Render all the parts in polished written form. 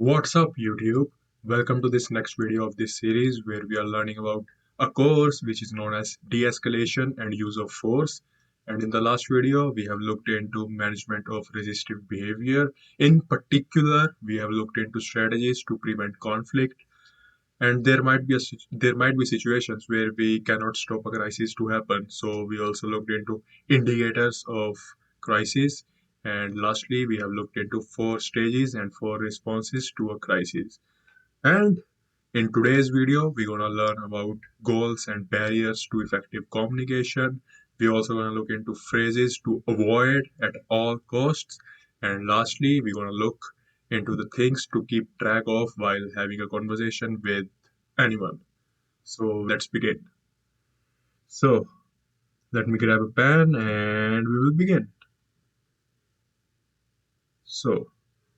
What's up, YouTube? Welcome to this next video of this series where we are learning about a course which is known as de-escalation and use of force. And in the last video, we have looked into management of resistive behavior. In particular, we have looked into strategies to prevent conflict. And there might be situations where we cannot stop a crisis to happen. So we also looked into indicators of crisis. And lastly, we have looked into four stages and four responses to a crisis. And in today's video, we're gonna learn about goals and barriers to effective communication. We're also gonna look into phrases to avoid at all costs. And lastly, we're gonna look into the things to keep track of while having a conversation with anyone. So let's begin. So let me grab a pen and we will begin. So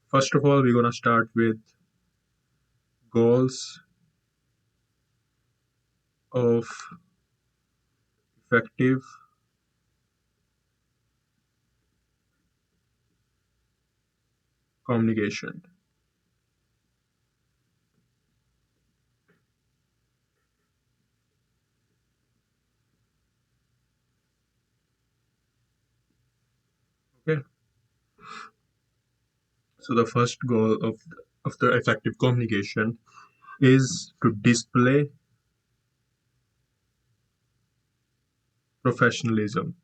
first of all, we're gonna start with goals of effective communication. Okay. So the first goal of the effective communication is to display professionalism.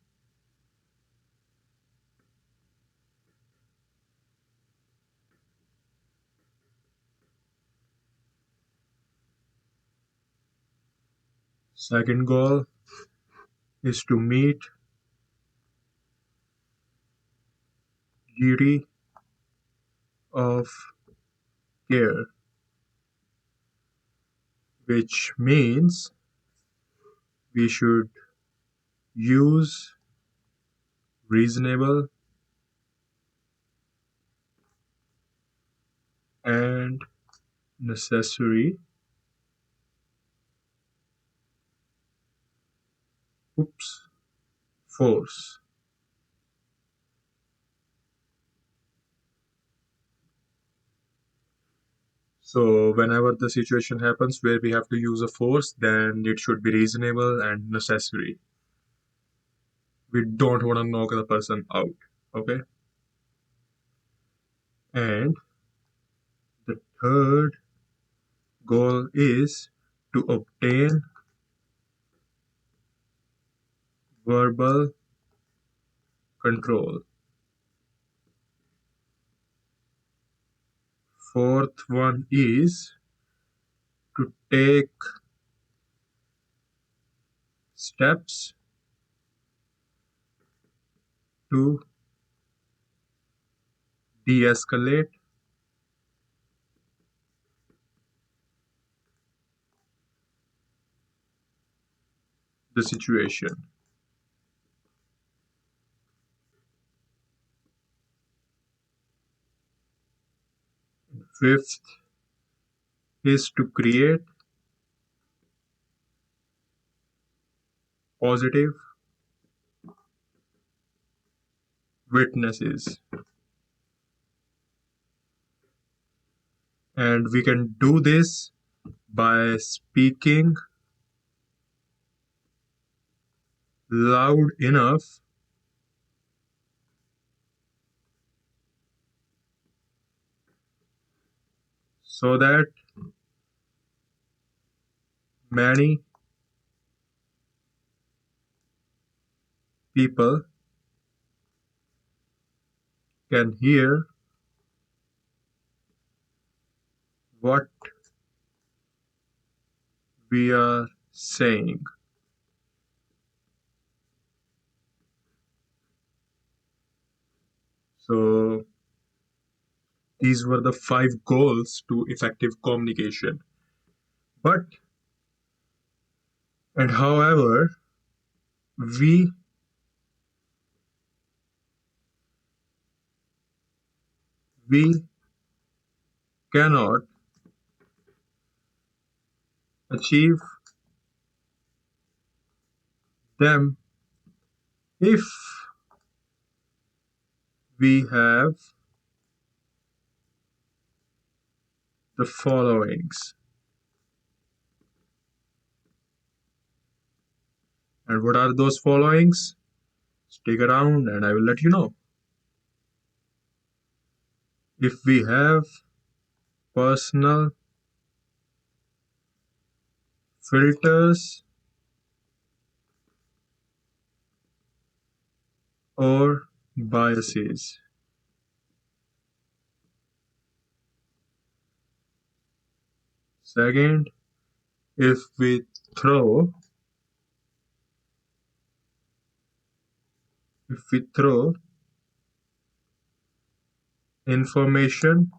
Second goal is to meet duty of care, which means we should use reasonable and necessary force. So whenever the situation happens where we have to use a force, then it should be reasonable and necessary. We don't want to knock the person out. Okay. And the third goal is to obtain verbal control. Fourth one is to take steps to de-escalate the situation. Fifth is to create positive witnesses. And we can do this by speaking loud enough so that many people can hear what we are saying. So these were the 5 goals to effective communication. But, and however, we we cannot achieve them if we have the followings. And what are those followings? Stick around and I will let you know. If we have personal filters or biases. Second, if we throw information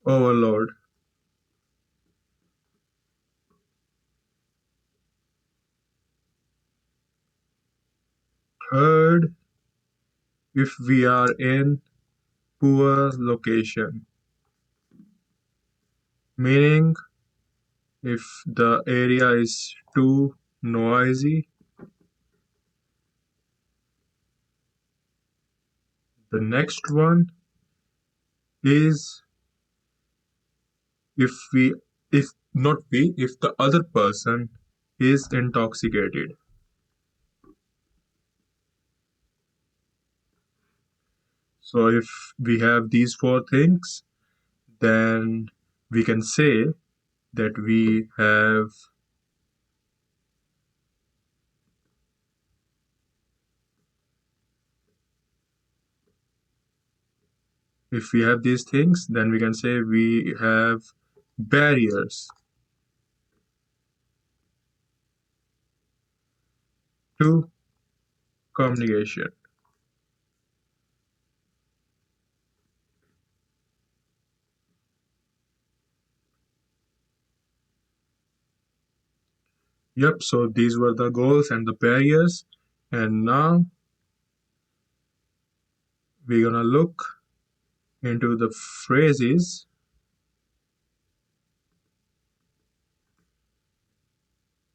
overload. Third, if we are in poor location, meaning if the area is too noisy. The next one is if we if not we if the other person is intoxicated. So if we have these four things, then we can say that if we have these things, then we can say we have barriers to communication. Yep, so these were the goals and the barriers. And now we're gonna look into the phrases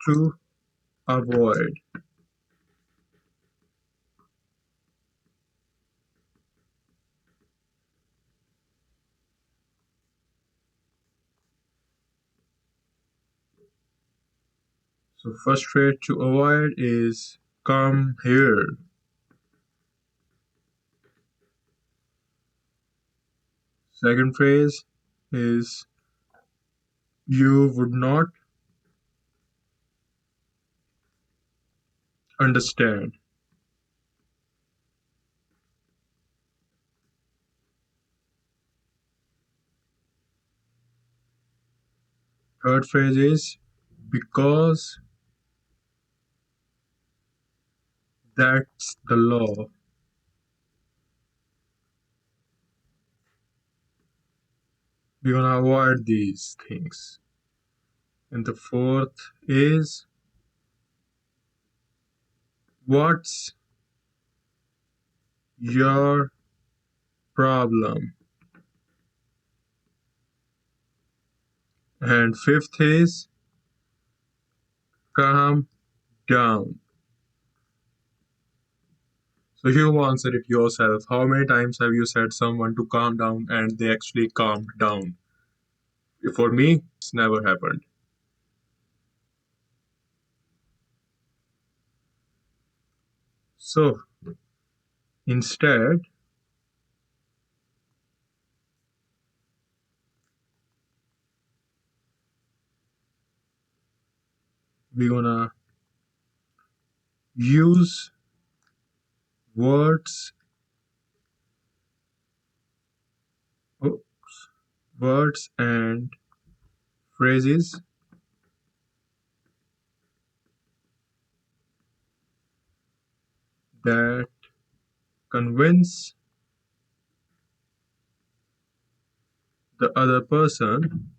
to avoid. So first phrase to avoid is come here. Second phrase is you would not understand. Third phrase is because that's the law. We're gonna avoid these things. And the fourth is what's your problem? And fifth is calm down. So you answer it yourself. How many times have you said someone to calm down and they actually calmed down? For me, it's never happened. So instead, we're gonna use words, oh, words and phrases that convince the other person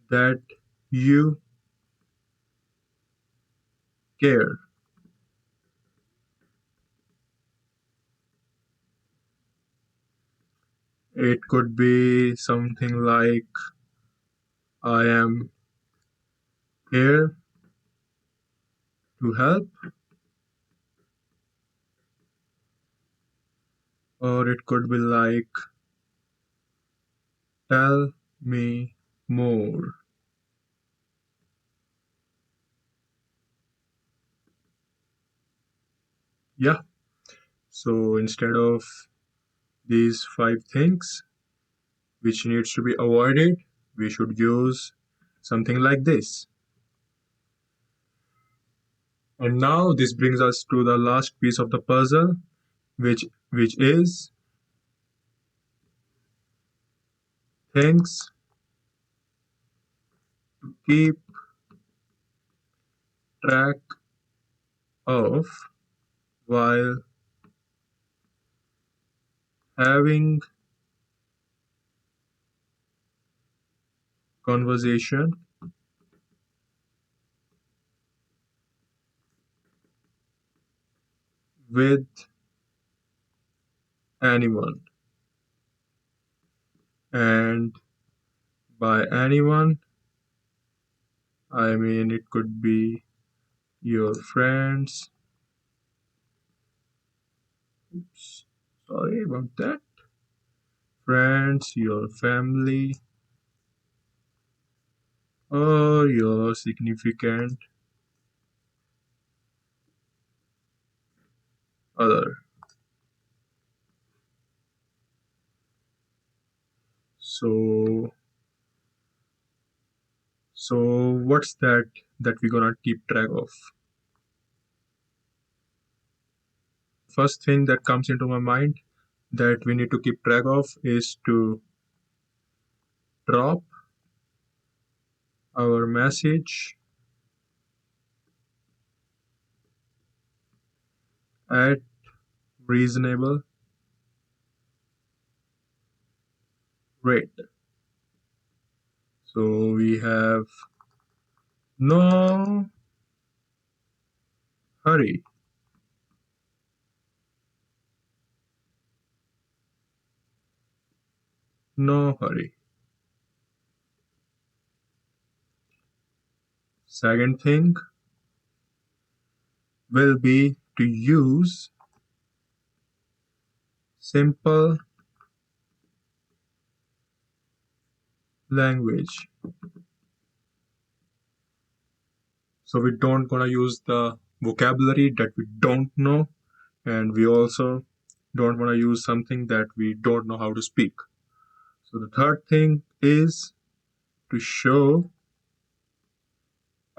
that you care. It could be something like I am here to help, or it could be like tell me more. Yeah, so instead of these five things which needs to be avoided, we should use something like this. And now this brings us to the last piece of the puzzle, which is things to keep track of while having conversation with anyone. And by anyone, I mean it could be your friends. Oops, sorry about that. Friends, your family, or your significant other. So, so what's that we're gonna keep track of? First thing that comes into my mind that we need to keep track of is to drop our message at reasonable rate. So we have no hurry. No hurry. Second thing will be to use simple language. So we don't gonna use the vocabulary that we don't know, and we also don't wanna use something that we don't know how to speak. So the third thing is to show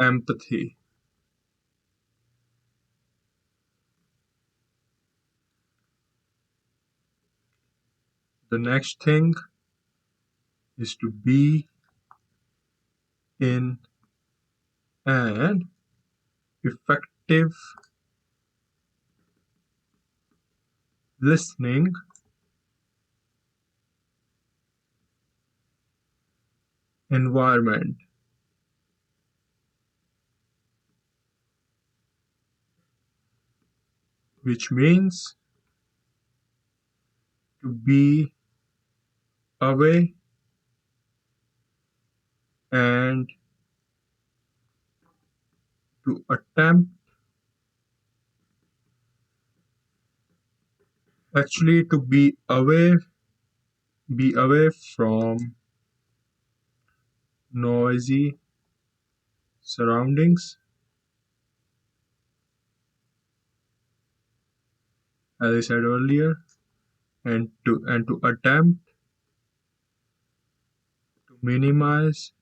empathy. The next thing is to be in an effective listening environment, which means to be away and to attempt, actually to be away from noisy surroundings, as I said earlier, and to attempt to minimize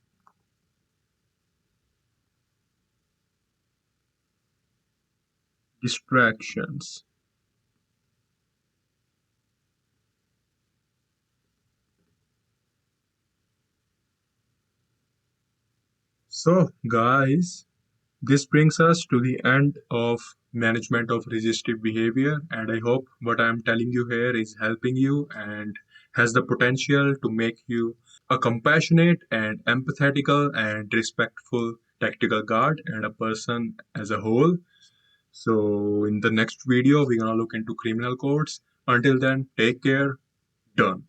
distractions. So guys, this brings us to the end of management of resistive behavior, and I hope what I am telling you here is helping you and has the potential to make you a compassionate and empathetical and respectful tactical guard and a person as a whole. So, in the next video, we're gonna look into criminal codes. Until then, take care. Done.